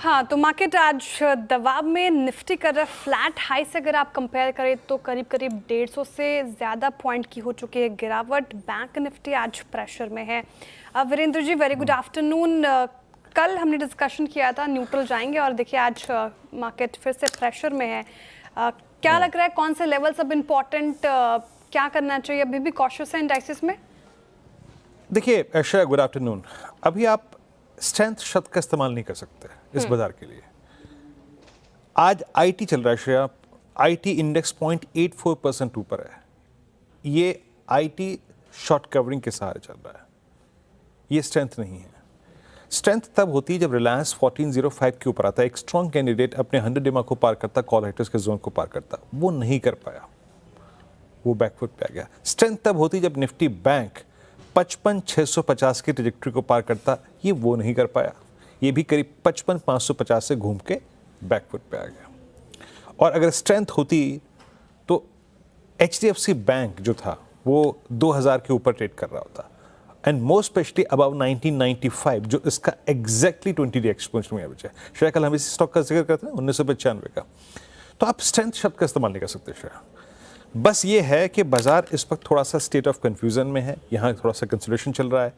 हाँ, तो मार्केट आज दबाव में, निफ्टी कर रहा है फ्लैट हाई से। अगर आप कंपेयर करें तो करीब करीब 150 से ज़्यादा पॉइंट की हो चुकी है गिरावट। बैंक निफ्टी आज प्रेशर में है। Virendra ji, very good afternoon. कल हमने डिस्कशन किया था न्यूट्रल जाएंगे और देखिए आज मार्केट फिर से प्रेशर में है। क्या लग रहा है, कौन से लेवल्स अब इम्पोर्टेंट, क्या करना चाहिए? अभी भी कॉशियस है इंडाइसिस में? देखिए ऐशा, गुड आफ्टरनून। अभी आप स्ट्रेंथ शब्द का इस्तेमाल नहीं कर सकते इस बाजार के लिए। आज आईटी चल रहा है श्रेया, आईटी इंडेक्स 0.84% ऊपर है। ये आईटी शॉर्ट कवरिंग के सहारे चल रहा है, ये स्ट्रेंथ नहीं है। स्ट्रेंथ तब होती है जब रिलायंस 1405 के ऊपर आता है, एक स्ट्रॉन्ग कैंडिडेट अपने 100 डिमा को पार करता, कॉल राइटर्स के जोन को पार करता, वो नहीं कर पाया, वो बैकफुट पे आ गया। स्ट्रेंथ तब होती जब निफ्टी बैंक 55,650 की ट्रेजेक्टरी को पार करता, ये वो नहीं कर पाया, ये भी करीब 55,550 से घूम के बैकफुट पे आ गया। और अगर स्ट्रेंथ होती तो HDFC बैंक जो था वो 2000 के ऊपर ट्रेड कर रहा होता, एंड मोस्ट स्पेशली अबाव 1995 जो इसका एग्जैक्टली 20 डे एक्सपोनेंशियल एवरेज है। शायद कल हम इस स्टॉक का जिक्र करते हैं 1995 का। तो आप स्ट्रेंथ शब्द का इस्तेमाल नहीं कर सकते शायद। बस ये है कि बाजार इस वक्त थोड़ा सा स्टेट ऑफ कन्फ्यूजन में है, यहाँ थोड़ा सा कंसिडरेशन चल रहा है,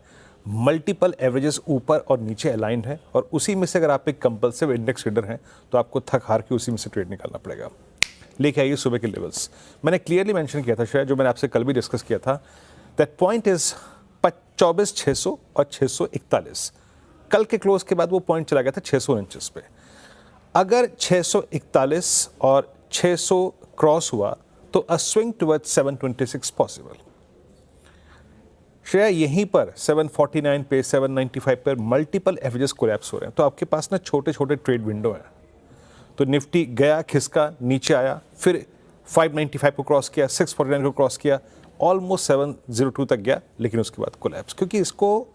मल्टीपल एवरेजेस ऊपर और नीचे अलाइंड है, और उसी में से अगर आप एक कंपल्सिव इंडेक्स ट्रेडर हैं तो आपको थक हार के उसी में से ट्रेड निकालना पड़ेगा। लेके आइए सुबह के लेवल्स। मैंने क्लियरली मेंशन किया था शायद, जो मैंने आपसे कल भी डिस्कस किया था, दैट पॉइंट इज 24,600 और 641। कल के क्लोज के बाद वो पॉइंट चला गया था 649 पे। अगर 641 और 600 क्रॉस हुआ तो अ स्विंग टुवर्ड्स 726 पॉसिबल। श्रेया, यहीं पर 749 पे, 795 पर मल्टीपल एवरेजेस कोलैप्स हो रहे हैं, तो आपके पास ना छोटे छोटे ट्रेड विंडो हैं। तो निफ्टी गया, खिसका, नीचे आया, फिर 595 को क्रॉस किया, 649 को क्रॉस किया, ऑलमोस्ट 702 तक गया, लेकिन उसके बाद कोलैप्स। क्योंकि इसको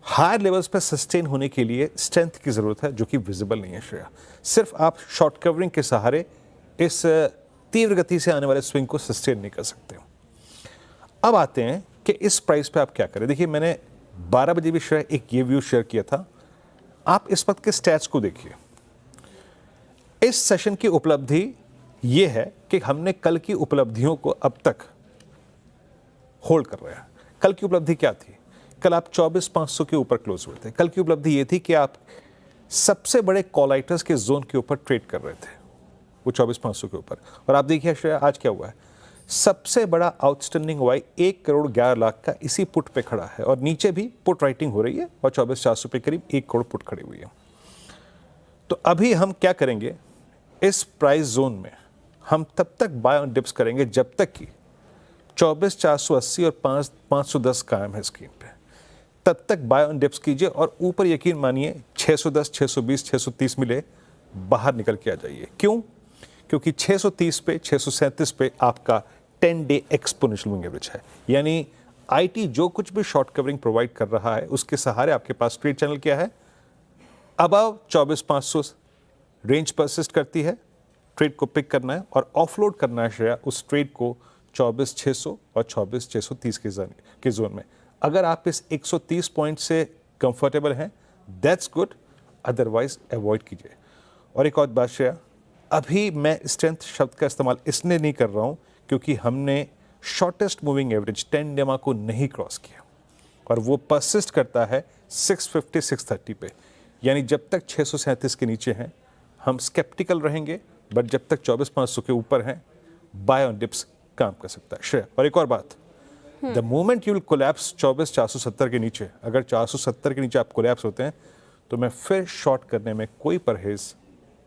हायर लेवल्स पर सस्टेन होने के लिए स्ट्रेंथ की जरूरत है, जो कि विजिबल नहीं है श्रेया। सिर्फ आप शॉर्ट कवरिंग के सहारे इस तीव्र गति से आने वाले स्विंग को सस्टेन नहीं कर सकते। अब आते हैं कि इस प्राइस पे आप क्या करें। देखिए, मैंने 12 बजे भी शायद एक ये व्यू शेयर किया था। आप इस वक्त के स्टैट्स को देखिए। इस सेशन की उपलब्धि ये है कि हमने कल की उपलब्धियों को अब तक होल्ड कर रहे हैं। कल की उपलब्धि क्या थी? कल आप 24,500 के ऊपर क्लोज हुए थे। कल की उपलब्धि ये थी कि आप सबसे बड़े कॉलाइटर्स के जोन के ऊपर ट्रेड कर रहे थे, वो 24,500 के ऊपर। और आप देखिए श्रेया, आज क्या हुआ है? सबसे बड़ा आउटस्टैंडिंग वाई 1,11,00,000 का इसी पुट पे खड़ा है, और नीचे भी पुट राइटिंग हो रही है, और 24,400 पे करीब 1 करोड़ पुट खड़ी हुई है। तो अभी हम क्या करेंगे, इस प्राइस जोन में हम तब तक बाय ऑन डिप्स करेंगे जब तक कि 24,480 और 510 कायम है स्क्रीन पे। तब तक बाय ऑन डिप्स कीजिए, और ऊपर यकीन मानिए 610, 620, 630 मिले, बाहर निकल के आ जाइए। क्यों? क्योंकि 630 पे, 637 पे आपका 10 डे एक्सपोनेंशियल मूविंग एवरेज है। यानी आईटी जो कुछ भी शॉर्ट कवरिंग प्रोवाइड कर रहा है, उसके सहारे आपके पास ट्रेड चैनल क्या है? अबव 24,500 रेंज परसिस्ट करती है, ट्रेड को पिक करना है और ऑफलोड करना है श्रेया उस ट्रेड को 24,600 और 24,630 के जोन में। अगर आप इस 130 पॉइंट से कंफर्टेबल हैं, दैट्स गुड, अदरवाइज अवॉइड कीजिए। और एक और बात श्रेया, अभी मैं स्ट्रेंथ शब्द का इस्तेमाल इसलिए नहीं कर रहा हूं क्योंकि हमने शॉर्टेस्ट मूविंग एवरेज 10 डेमा को नहीं क्रॉस किया, और वो परसिस्ट करता है 650, 630 पे। यानी जब तक 637 के नीचे हैं हम स्केप्टिकल रहेंगे, बट जब तक 24,500 के ऊपर हैं, बाय ऑन डिप्स काम कर सकता है श्रेया। और एक और बात, the moment you will collapse 24,470 के नीचे, अगर 470 के नीचे आप कोलैप्स होते हैं तो मैं फिर शॉर्ट करने में कोई परहेज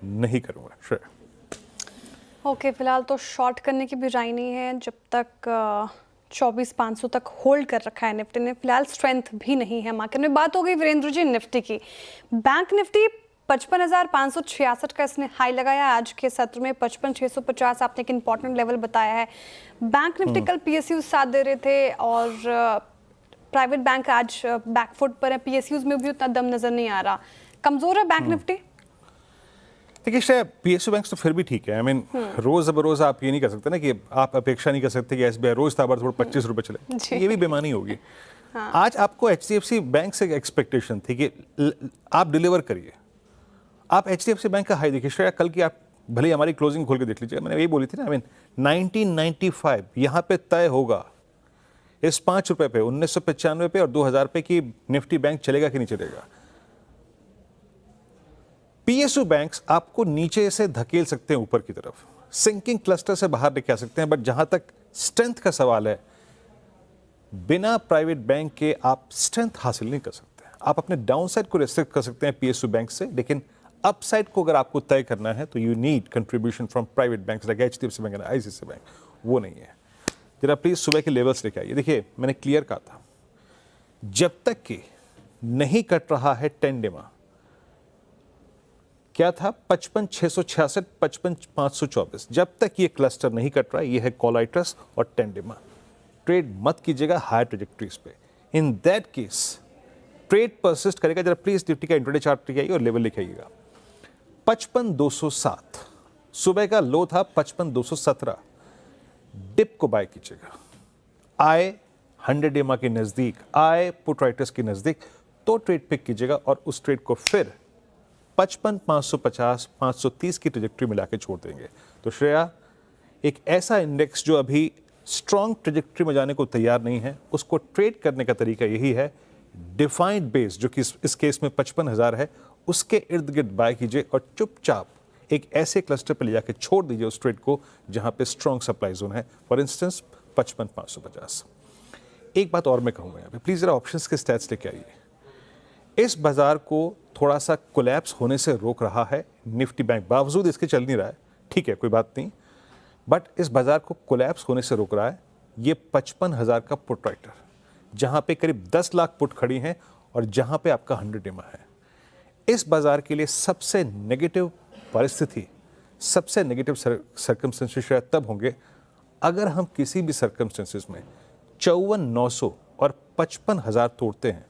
नहीं करूंगा श्रेया। ओके, फिलहाल तो शॉर्ट करने की भी राय नहीं है जब तक 24,500 तक होल्ड कर रखा है निफ्टी ने। फिलहाल स्ट्रेंथ भी नहीं है मार्केट में। बात हो गई वीरेंद्र जी निफ्टी की। बैंक निफ्टी 55,566 का इसने हाई लगाया आज के सत्र में। 55,650 आपने एक इंपॉर्टेंट लेवल बताया है। बैंक निफ्टी कल पीएसयू साथ दे रहे थे, और प्राइवेट बैंक आज बैकफुट पर है। पीएसयूज में भी उतना दम नजर नहीं आ रहा, कमजोर है बैंक निफ्टी। देखिए शायद पीएसयू बैंक तो फिर भी ठीक है। आई मीन रोज अब रोज आप ये नहीं कर सकते ना कि आप अपेक्षा नहीं कर सकते कि एसबीआई रोज ताबड़ थोड़ा 25 रुपए चले, ये भी बेमानी होगी। हाँ। आज आपको एचडीएफसी बैंक से एक्सपेक्टेशन थी कि आप डिलीवर करिए, आप HDFC बैंक का हाई देखिए श्रेया, कल की आप भले ही हमारी क्लोजिंग खोल के देख लीजिए, मैंने यही बोली थी ना, 1995 यहाँ पे तय होगा इस 5 रुपए पे, 1995 पे और 2000 पे की निफ्टी बैंक चलेगा कि नहीं चलेगा। PSU बैंक्स आपको नीचे से धकेल सकते हैं ऊपर की तरफ, सिंकिंग क्लस्टर से बाहर लेके आ सकते हैं, बट जहां तक स्ट्रेंथ का सवाल है, बिना प्राइवेट बैंक के आप स्ट्रेंथ हासिल नहीं कर सकते। आप अपने डाउनसाइड को रेस्ट्रिक्ट कर सकते हैं PSU बैंक से, लेकिन अपसाइड को अगर आपको तय करना है तो you need contribution from private banks like HDFC bank and ICICI bank. वो नहीं है। जरा प्लीज सुबह के लेवल्स लेके आइए। देखिए मैंने क्लियर कहा था, जब तक कि नहीं कट रहा है 10 डेमा, क्या था 55,666, 55,524, जब तक ये क्लस्टर नहीं कट रहा है, ये है कॉलाइट्रस और 10 डेमा, ट्रेड मत कीजिएगा हायर ट्रेजेक्टरीज पे। In that case trade persist करेगा। जरा प्लीज निफ्टी का इंट्राडे चार्ट लेके आइए और लेवल लिखे आइएगा। 55,207 सुबह का लो था, 55,217, डिप को बाय कीजिएगा। आए 100 EMA के नजदीक, आए पुट राइटर्स के नजदीक, तो ट्रेड पिक कीजिएगा और उस ट्रेड को फिर 55,550, 530 की ट्रेजेक्टरी मिला के छोड़ देंगे। तो श्रेया, एक ऐसा इंडेक्स जो अभी स्ट्रॉन्ग ट्रेजेक्टरी में जाने को तैयार नहीं है, उसको ट्रेड करने का तरीका यही है, डिफाइंड बेस जो कि इस केस में 55,000 है, उसके इर्द गिर्द बाय कीजिए और चुपचाप एक ऐसे क्लस्टर पर ले जाके छोड़ दीजिए उस ट्रेड को जहां पे स्ट्रॉन्ग सप्लाई जोन है, फॉर इंस्टेंस 55,550। एक बात और मैं कहूँगा यहाँ पे, प्लीज जरा ऑप्शंस के स्टैट्स लेके आइए। इस बाजार को थोड़ा सा कोलैप्स होने से रोक रहा है निफ्टी बैंक, बावजूद इसके चल नहीं रहा है, ठीक है कोई बात नहीं, बट इस बाजार को कोलैप्स होने से रोक रहा है ये 55,000 का पुट राइटर, जहां पे करीब 10 लाख पुट खड़ी हैं और जहां पे आपका 100 EMA है। इस बाजार के लिए सबसे नेगेटिव परिस्थिति, सबसे नेगेटिव सर्कमस्टेंसेस शायद तब होंगे अगर हम किसी भी सर्कमस्टेंसेस में 54,900 और 55,000 तोड़ते हैं।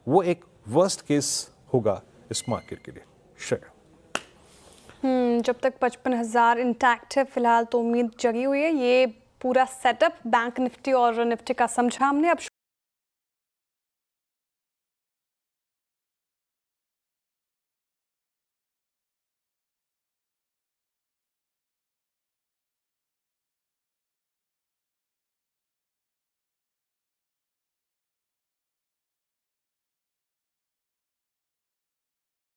वो एक वर्स्ट केस होगा इस मार्केट के लिए। श्रेया, जब तक 55,000 इंटैक्ट है फिलहाल तो उम्मीद जगी हुई है। ये पूरा सेटअप बैंक निफ्टी और निफ्टी का समझा हमने। अब